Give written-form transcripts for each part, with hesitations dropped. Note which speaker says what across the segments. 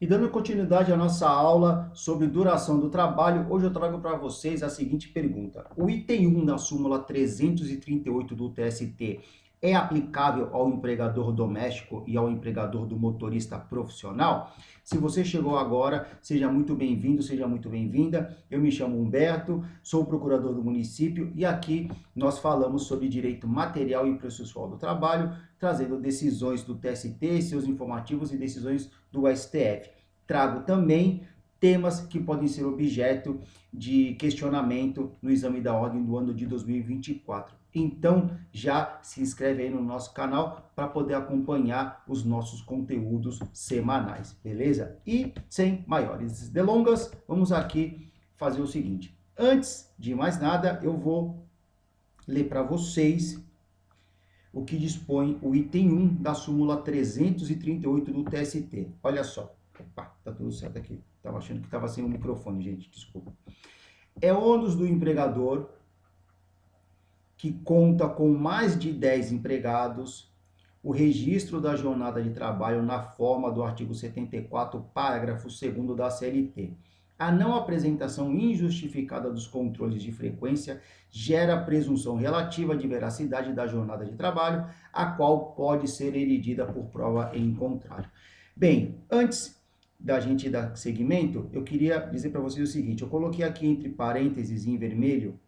Speaker 1: E dando continuidade à nossa aula sobre duração do trabalho, hoje eu trago para vocês a seguinte pergunta. O item 1 da súmula 338 do TST é aplicável ao empregador doméstico e ao empregador do motorista profissional? Se você chegou agora, seja muito bem-vindo, seja muito bem-vinda. Eu me chamo Humberto, sou procurador do município e aqui nós falamos sobre direito material e processual do trabalho, trazendo decisões do TST, seus informativos e decisões do STF. Trago também temas que podem ser objeto de questionamento no exame da ordem do ano de 2024. Então, já se inscreve aí no nosso canal para poder acompanhar os nossos conteúdos semanais, beleza? E, sem maiores delongas, vamos aqui fazer o seguinte. Antes de mais nada, eu vou ler para vocês o que dispõe o item 1 da súmula 338 do TST. Olha só. Opa, tá tudo certo aqui. Tava achando que estava sem o microfone, gente, desculpa. É ônus do empregador que conta com mais de 10 empregados o registro da jornada de trabalho na forma do artigo 74, parágrafo 2º da CLT. A não apresentação injustificada dos controles de frequência gera presunção relativa de veracidade da jornada de trabalho, a qual pode ser eridida por prova em contrário. Bem, antes da gente dar seguimento, eu queria dizer para vocês o seguinte, eu coloquei aqui entre parênteses em vermelho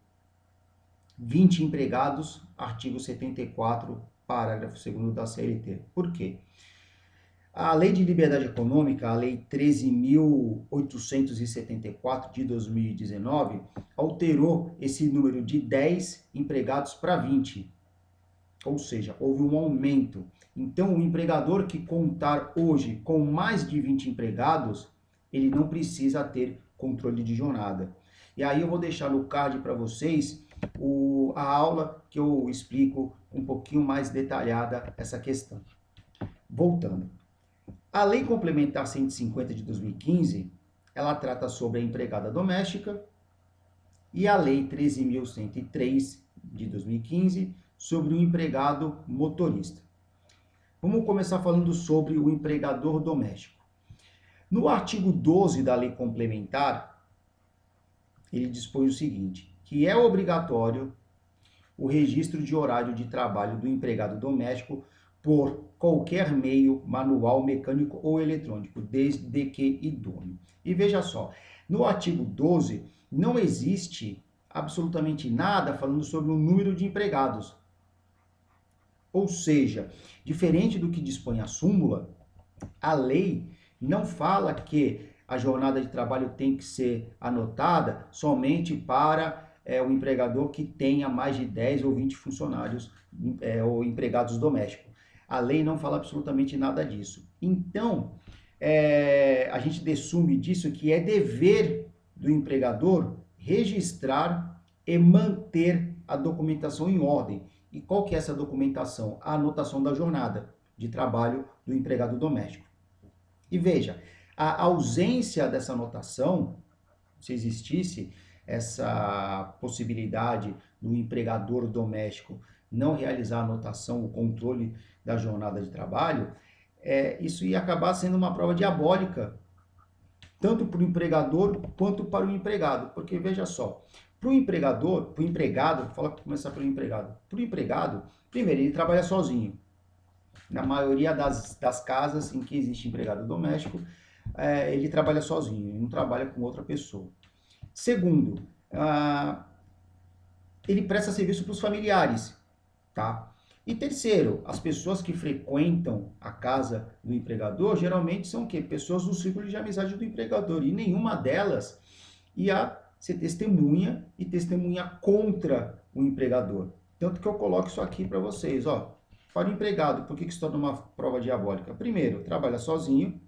Speaker 1: 20 empregados, artigo 74, parágrafo 2º da CLT. Por quê? A Lei de Liberdade Econômica, a Lei 13.874 de 2019, alterou esse número de 10 empregados para 20. Ou seja, houve um aumento. Então, o empregador que contar hoje com mais de 20 empregados, ele não precisa ter controle de jornada. E aí eu vou deixar no card para vocês a aula que eu explico um pouquinho mais detalhada essa questão. Voltando. A Lei Complementar 150 de 2015, ela trata sobre a empregada doméstica e a Lei 13.103 de 2015 sobre o empregado motorista. Vamos começar falando sobre o empregador doméstico. No artigo 12 da Lei Complementar, ele dispõe o seguinte, que é obrigatório o registro de horário de trabalho do empregado doméstico por qualquer meio manual, mecânico ou eletrônico, desde que idôneo. E veja só, no artigo 12 não existe absolutamente nada falando sobre o número de empregados. Ou seja, diferente do que dispõe a súmula, a lei não fala que a jornada de trabalho tem que ser anotada somente para o empregador que tenha mais de 10 ou 20 funcionários ou empregados domésticos. A lei não fala absolutamente nada disso. Então, a gente dessume disso que é dever do empregador registrar e manter a documentação em ordem. E qual que é essa documentação? A anotação da jornada de trabalho do empregado doméstico. E veja, a ausência dessa anotação, se existisse essa possibilidade do empregador doméstico não realizar a anotação, o controle da jornada de trabalho, isso ia acabar sendo uma prova diabólica, tanto para o empregador quanto para o empregado. Porque veja só, para o empregador, para o empregado, começar pelo empregado. Para o empregado, primeiro, ele trabalha sozinho. Na maioria das casas em que existe empregado doméstico, ele trabalha sozinho, ele não trabalha com outra pessoa. Segundo, ele presta serviço para os familiares, tá? E terceiro, as pessoas que frequentam a casa do empregador geralmente são o quê? Pessoas do círculo de amizade do empregador, e nenhuma delas ia ser testemunha e testemunha contra o empregador. Tanto que eu coloco isso aqui para vocês, ó. Para o empregado, por que isso torna uma prova diabólica? Primeiro, trabalha sozinho.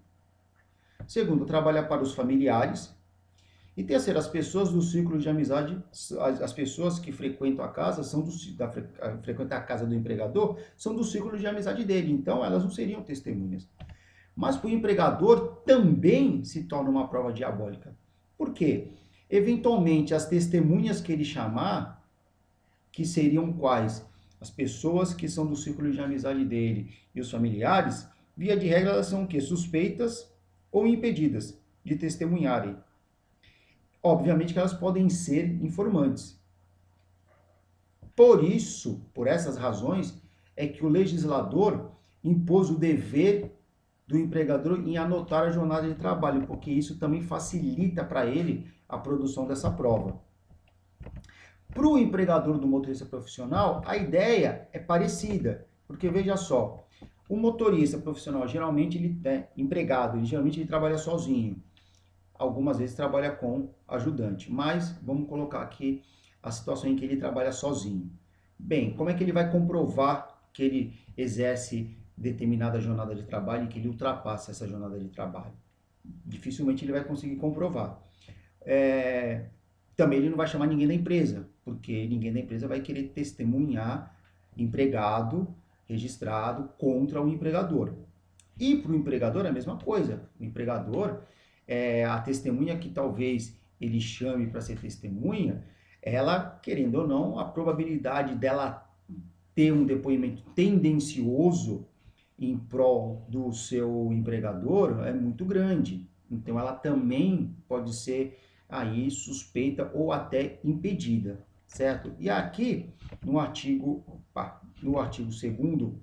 Speaker 1: Segundo, trabalha para os familiares. E terceiro, as pessoas do círculo de amizade, as pessoas que frequentam a casa, frequentam a casa do empregador, são do círculo de amizade dele. Então, elas não seriam testemunhas. Mas para o empregador também se torna uma prova diabólica. Por quê? Eventualmente, as testemunhas que ele chamar, que seriam quais? As pessoas que são do círculo de amizade dele e os familiares, via de regra, elas são o quê? Suspeitas ou impedidas de testemunharem. Obviamente que elas podem ser informantes. Por isso, por essas razões, é que o legislador impôs o dever do empregador em anotar a jornada de trabalho, porque isso também facilita para ele a produção dessa prova. Para o empregador do motorista profissional, a ideia é parecida, porque veja só, o motorista profissional geralmente ele é empregado, geralmente ele trabalha sozinho, algumas vezes trabalha com ajudante, mas vamos colocar aqui a situação em que ele trabalha sozinho. Bem, como é que ele vai comprovar que ele exerce determinada jornada de trabalho e que ele ultrapassa essa jornada de trabalho? Dificilmente ele vai conseguir comprovar. Também ele não vai chamar ninguém da empresa, porque ninguém da empresa vai querer testemunhar empregado registrado contra o empregador. E para o empregador é a mesma coisa. O empregador, a testemunha que talvez ele chame para ser testemunha, ela, querendo ou não, a probabilidade dela ter um depoimento tendencioso em prol do seu empregador é muito grande. Então, ela também pode ser aí suspeita ou até impedida, certo? E aqui, no artigo 2º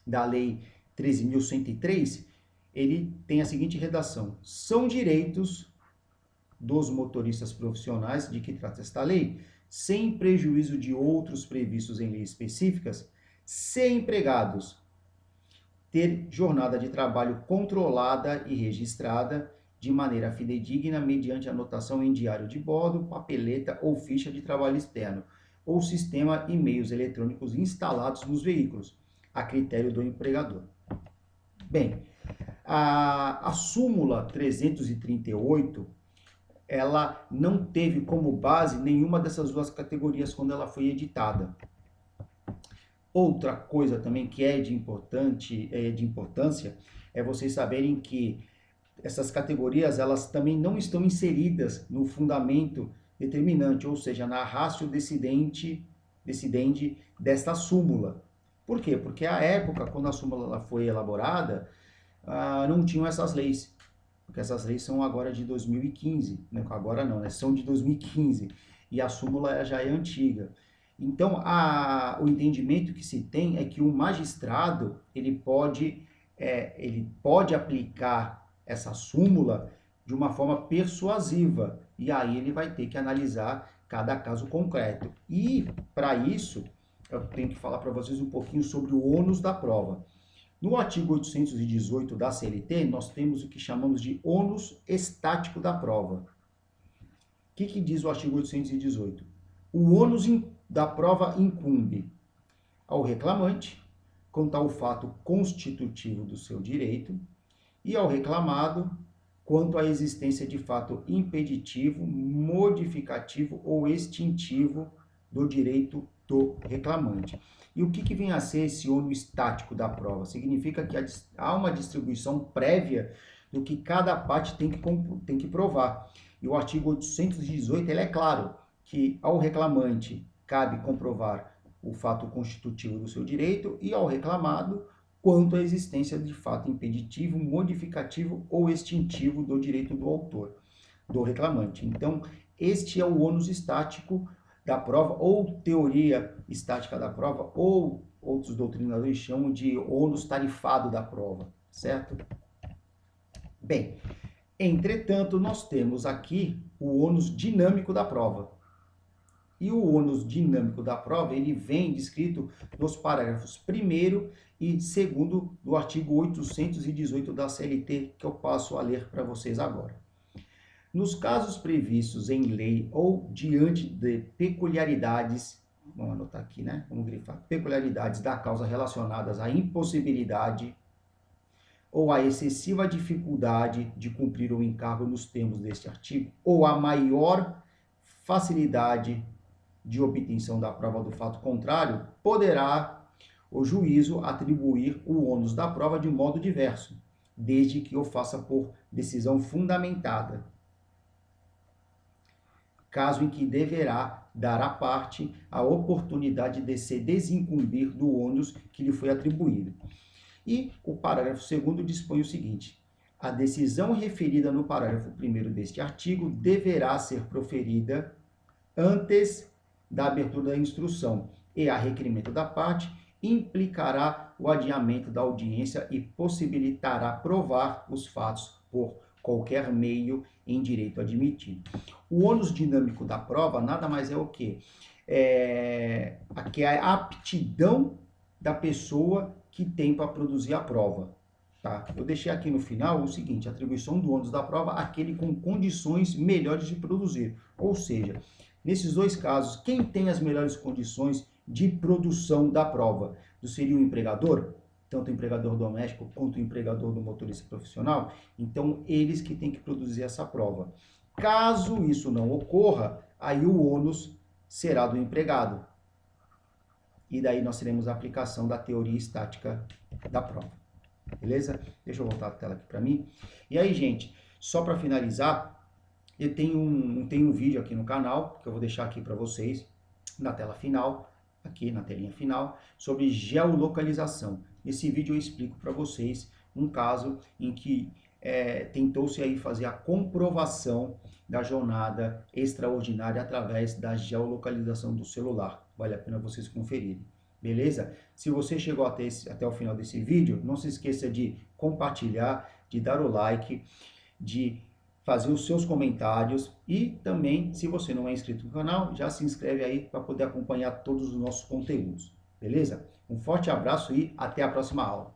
Speaker 1: da Lei 13.103, ele tem a seguinte redação: são direitos dos motoristas profissionais de que trata esta lei, sem prejuízo de outros previstos em leis específicas, ser empregados, ter jornada de trabalho controlada e registrada de maneira fidedigna mediante anotação em diário de bordo, papeleta ou ficha de trabalho externo, ou sistema e meios eletrônicos instalados nos veículos, a critério do empregador. Bem, a súmula 338, ela não teve como base nenhuma dessas duas categorias quando ela foi editada. Outra coisa também que é de importância é vocês saberem que essas categorias elas também não estão inseridas no fundamento determinante, ou seja, na ratio decidente desta súmula. Por quê? Porque à época, quando a súmula foi elaborada, não tinham essas leis. Porque essas leis são agora de 2015, né? Agora não, né? São de 2015, e a súmula já é antiga. Então, o entendimento que se tem é que o magistrado ele pode aplicar essa súmula de uma forma persuasiva, e aí ele vai ter que analisar cada caso concreto. E, para isso, eu tenho que falar para vocês um pouquinho sobre o ônus da prova. No artigo 818 da CLT, nós temos o que chamamos de ônus estático da prova. O que diz o artigo 818? O ônus da prova incumbe ao reclamante, quanto ao fato constitutivo do seu direito, e ao reclamado, quanto à existência de fato impeditivo, modificativo ou extintivo do direito do reclamante. E o que vem a ser esse ônus estático da prova? Significa que há uma distribuição prévia do que cada parte tem que provar. E o artigo 818 ele é claro que ao reclamante cabe comprovar o fato constitutivo do seu direito e ao reclamado quanto à existência de fato impeditivo, modificativo ou extintivo do direito do autor, do reclamante. Então, este é o ônus estático da prova, ou teoria estática da prova, ou outros doutrinadores chamam de ônus tarifado da prova, certo? Bem, entretanto, nós temos aqui o ônus dinâmico da prova. E o ônus dinâmico da prova, ele vem descrito nos parágrafos 1º e 2º do artigo 818 da CLT, que eu passo a ler para vocês agora. Nos casos previstos em lei ou diante de peculiaridades, vamos anotar aqui, né? Vamos grifar, peculiaridades da causa relacionadas à impossibilidade ou à excessiva dificuldade de cumprir o encargo nos termos deste artigo, ou à maior facilidade de obtenção da prova do fato contrário, poderá o juízo atribuir o ônus da prova de modo diverso, desde que o faça por decisão fundamentada, caso em que deverá dar à parte a oportunidade de se desincumbir do ônus que lhe foi atribuído. E o parágrafo 2º dispõe o seguinte: A decisão referida no parágrafo 1º deste artigo deverá ser proferida antes da abertura da instrução e, a requerimento da parte, implicará o adiamento da audiência e possibilitará provar os fatos por qualquer meio em direito admitido. O ônus dinâmico da prova nada mais é o quê? Aqui é a aptidão da pessoa que tem para produzir a prova. Tá? Eu deixei aqui no final o seguinte: atribuição do ônus da prova àquele com condições melhores de produzir. Ou seja, nesses dois casos, quem tem as melhores condições de produção da prova? Seria o empregador, tanto o empregador doméstico quanto o empregador do motorista profissional? Então, eles que têm que produzir essa prova. Caso isso não ocorra, aí o ônus será do empregado. E daí nós teremos a aplicação da teoria estática da prova. Beleza? Deixa eu voltar a tela aqui para mim. E aí, gente, só para finalizar, eu tenho um vídeo aqui no canal, que eu vou deixar aqui para vocês, na tela final, aqui na telinha final, sobre geolocalização. Nesse vídeo eu explico para vocês um caso em que tentou-se aí fazer a comprovação da jornada extraordinária através da geolocalização do celular. Vale a pena vocês conferirem. Beleza? Se você chegou até o final desse vídeo, não se esqueça de compartilhar, de dar o like, de fazer os seus comentários e também, se você não é inscrito no canal, já se inscreve aí para poder acompanhar todos os nossos conteúdos. Beleza? Um forte abraço e até a próxima aula.